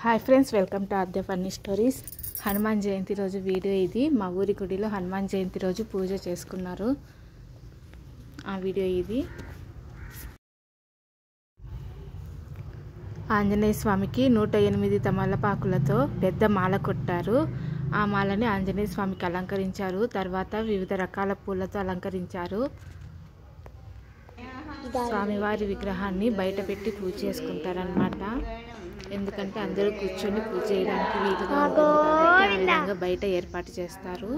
Hi friends, welcome to Aadya funny stories. Hanuman Jayanti రోజు video ఇది. మా ఊరి గుడిలో హనుమాన్ జయంతి రోజు పూజ చేసుకున్నారు. ఆ వీడియో ఇది. ఆంజనేయ స్వామికి 108 తమలపాకులతో పెద్ద మాల కొట్టారు. ఆ మాలని ఆంజనేయ స్వామికి అలంకరించారు. తర్వాత వివిధ రకాల పూలతో అలంకరించారు. స్వామివారి విగ్రహాన్ని బయట పెట్టి పూజ చేసుకుంటారనమాట. ఎందుకంటే అందరూ కూర్చొని పూజ చేయడానికి వీలుగా ఉంటుంది కాబట్టి ఆ విధంగా బయట ఏర్పాటు చేస్తారు.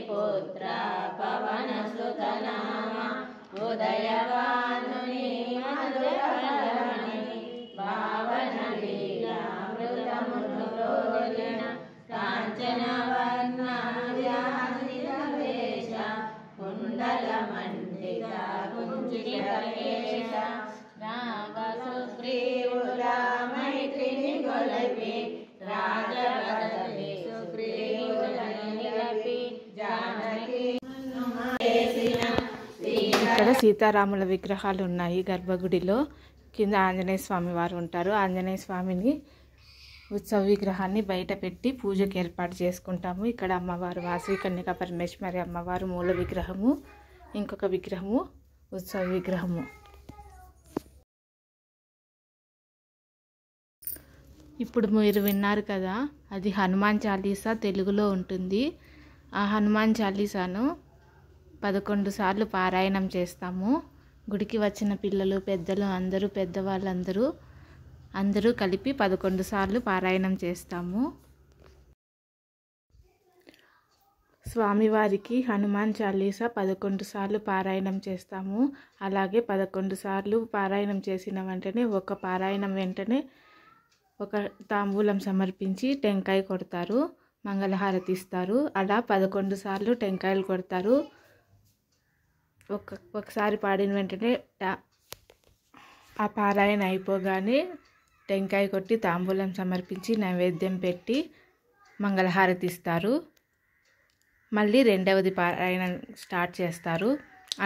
పుత్ర పవన సుత నామ ఉదయవానుని మధురకరణి భావన లీలామృతమును రోలిన కాంచన వర్ణాన్యానివేశ కుండల మండిత కుంచిత కేశ రామ సుగ్రీవుల మైత్రిని గొలపి రాజపదవి సుగ్రీవులని నిలపి ఇక్కడ సీతారాముల విగ్రహాలు ఉన్నాయి గర్భగుడిలో. కింద ఆంజనేయ స్వామి వారు ఉంటారు. ఆంజనేయ స్వామిని ఉత్సవ విగ్రహాన్ని బయట పెట్టి పూజకు ఏర్పాటు చేసుకుంటాము. ఇక్కడ అమ్మవారు వాసవి కన్యక పరమేశ్వరి అమ్మవారు మూల విగ్రహము, ఇంకొక విగ్రహము ఉత్సవ విగ్రహము. ఇప్పుడు మీరు విన్నారు కదా, అది హనుమాన్ చాలీసా తెలుగులో ఉంటుంది. ఆ హనుమాన్ చాలీసాను 11 సార్లు పారాయణం చేస్తాము. గుడికి వచ్చిన పిల్లలు, పెద్దలు, అందరూ కలిపి 11 సార్లు పారాయణం చేస్తాము. స్వామివారికి హనుమాన్ చాలీసా 11 సార్లు పారాయణం చేస్తాము. అలాగే 11 సార్లు పారాయణం చేసిన వెంటనే ఒక తాంబూలం సమర్పించి టెంకాయ కొడతారు, మంగళహారతి ఇస్తారు. అలా 11 సార్లు టెంకాయలు కొడతారు. ఒకసారి పాడిన వెంటనే ఆ పారాయణ అయిపోగానే టెంకాయ కొట్టి తాంబూలం సమర్పించి నైవేద్యం పెట్టి మంగళహారతి ఇస్తారు. మళ్ళీ రెండవది పారాయణ స్టార్ట్ చేస్తారు.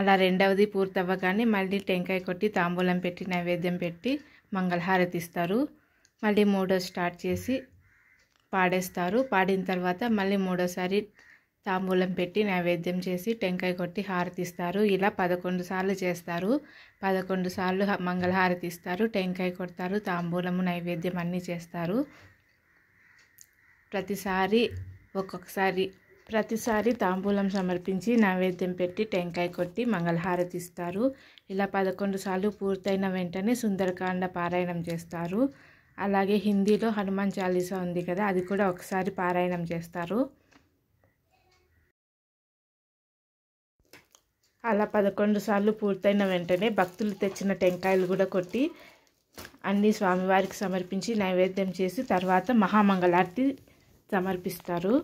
అలా రెండవది పూర్తవ్వగానే మళ్ళీ టెంకాయ కొట్టి తాంబూలం పెట్టి నైవేద్యం పెట్టి మంగళహారతి ఇస్తారు. మళ్ళీ మూడోది స్టార్ట్ చేసి పాడేస్తారు. పాడిన తర్వాత మళ్ళీ మూడోసారి తాంబూలం పెట్టి నైవేద్యం చేసి టెంకాయ కొట్టి హారతి ఇస్తారు. ఇలా 11 సార్లు చేస్తారు. 11 సార్లు మంగళహారతి ఇస్తారు, టెంకాయ కొడతారు, తాంబూలము నైవేద్యం అన్నీ చేస్తారు. ప్రతిసారి తాంబూలం సమర్పించి నైవేద్యం పెట్టి టెంకాయ కొట్టి మంగళహారతి ఇస్తారు. ఇలా 11 సార్లు పూర్తయిన వెంటనే సుందరకాండ పారాయణం చేస్తారు. అలాగే హిందీలో హనుమాన్ చాలీసా ఉంది కదా, అది కూడా ఒకసారి పారాయణం చేస్తారు. అలా 11 సార్లు పూర్తయిన వెంటనే భక్తులు తెచ్చిన టెంకాయలు కూడా కొట్టి అన్ని స్వామివారికి సమర్పించి నైవేద్యం చేసి తర్వాత మహామంగళారతి సమర్పిస్తారు.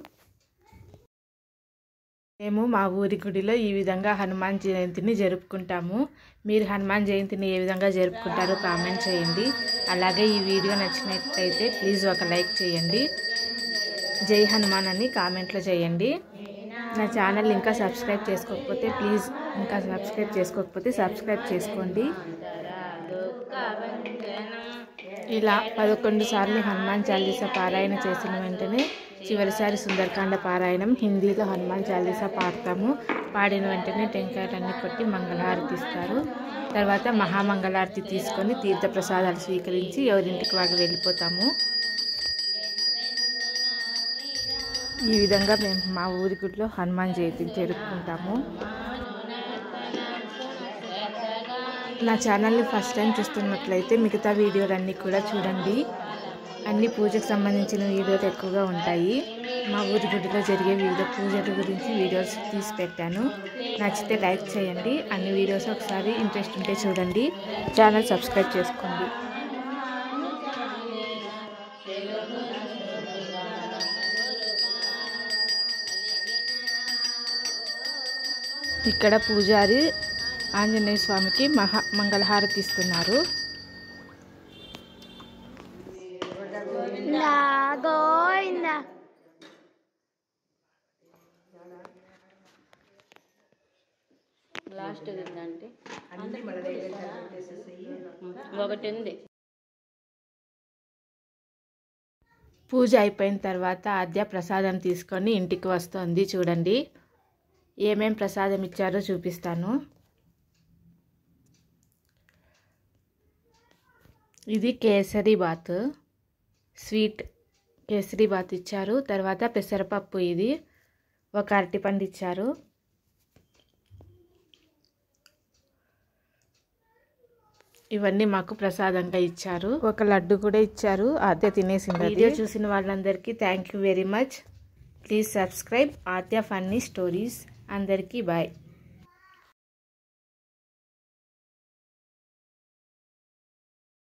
మేము మా ఊరి గుడిలో ఈ విధంగా హనుమాన్ జయంతిని జరుపుకుంటాము. మీరు హనుమాన్ జయంతిని ఏ విధంగా జరుపుకుంటారో కామెంట్ చేయండి. అలాగే ఈ వీడియో నచ్చినట్లయితే ప్లీజ్ ఒక లైక్ చేయండి. జై హనుమాన్ అని కామెంట్లో చేయండి. నా ఛానల్ ఇంకా సబ్స్క్రైబ్ చేసుకోకపోతే సబ్స్క్రైబ్ చేసుకోండి. ఇలా 11 సార్లు హనుమాన్ చాలీసా పారాయణ చేసిన వెంటనే చివరిసారి సుందరకాండ పారాయణం హిందీలో హనుమాన్ చాలీసా పాడతాము. పాడిన వెంటనే టెంకాయలన్నీ కొట్టి మంగళహారతి ఇస్తారు. తర్వాత మహామంగళారతి తీసుకొని తీర్థప్రసాదాలు స్వీకరించి ఎవరింటికి వాళ్ళు వెళ్ళిపోతాము. ఈ విధంగా మేము మా ఊరి గుడిలో హనుమాన్ జయంతిని జరుపుకుంటాము. నా ఛానల్ని ఫస్ట్ టైం చూస్తున్నట్లయితే మిగతా వీడియోలన్నీ కూడా చూడండి. అన్ని పూజకు సంబంధించిన వీడియోలు ఎక్కువగా ఉంటాయి. మా ఊరి గుడిలో జరిగే వివిధ పూజల గురించి వీడియోస్ తీసి పెట్టాను. నచ్చితే లైక్ చేయండి. అన్ని వీడియోస్ ఒకసారి ఇంట్రెస్ట్ ఉంటే చూడండి. ఛానల్ సబ్స్క్రైబ్ చేసుకోండి. ఇక్కడ పూజారి ఆంజనేయ స్వామికి మంగళహారతి ఇస్తున్నారు. లాస్ట్ ఉందంటే ఒకటి ఉంది. పూజ అయిపోయిన తర్వాత ఆద్య ప్రసాదం తీసుకొని ఇంటికి వస్తుంది. చూడండి ఏమేం ప్రసాదం ఇచ్చారో చూపిస్తాను. ఇది కేసరి బాత్, స్వీట్ కేసరి బాత్ ఇచ్చారు. తర్వాత పెసరపప్పు, ఇది ఒక అరటిపండు ఇచ్చారు. ఇవన్నీ మాకు ప్రసాదంగా ఇచ్చారు. ఒక లడ్డు కూడా ఇచ్చారు. ఆద్య తినేసింది. వీడియో చూసిన వాళ్ళందరికీ thank you very much. Please subscribe Aadya funny stories. అందరికీ బాయ్.